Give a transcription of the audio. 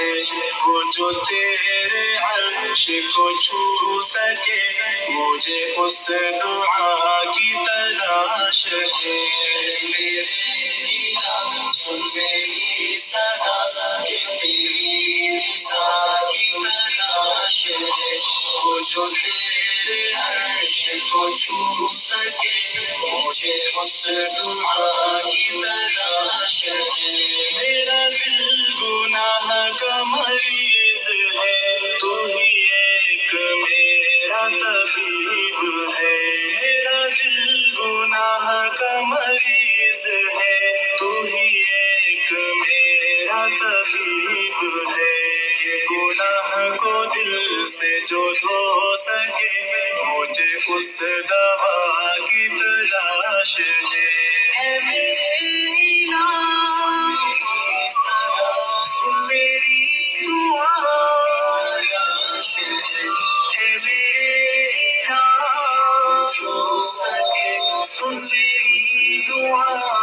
ہے، وہ جو تیرے عرش کو چھو سکے، مجھے اس دعا کی تلاش ہے۔ میرے الہ سن میری صدا، کہ تیری رضا کی تلاش ہے، وہ جو تیرے عرش کو چھو سکے، مجھے اس دعا کی تلاش ہے۔ میرا دل گناہ کا مریض ہے، تو ہی ایک میرا طبیب ہے۔ میرا دل گناہ کا مریض ہے، تو ہی ایک میرا طبیب ہے۔ کہ گناہ کو دل سے جو دھو سکے، مجھے اس دوا کی تلاش ہے۔ اے میرے الہ سن میری دعا، اے میرے الہ سن میری دعا۔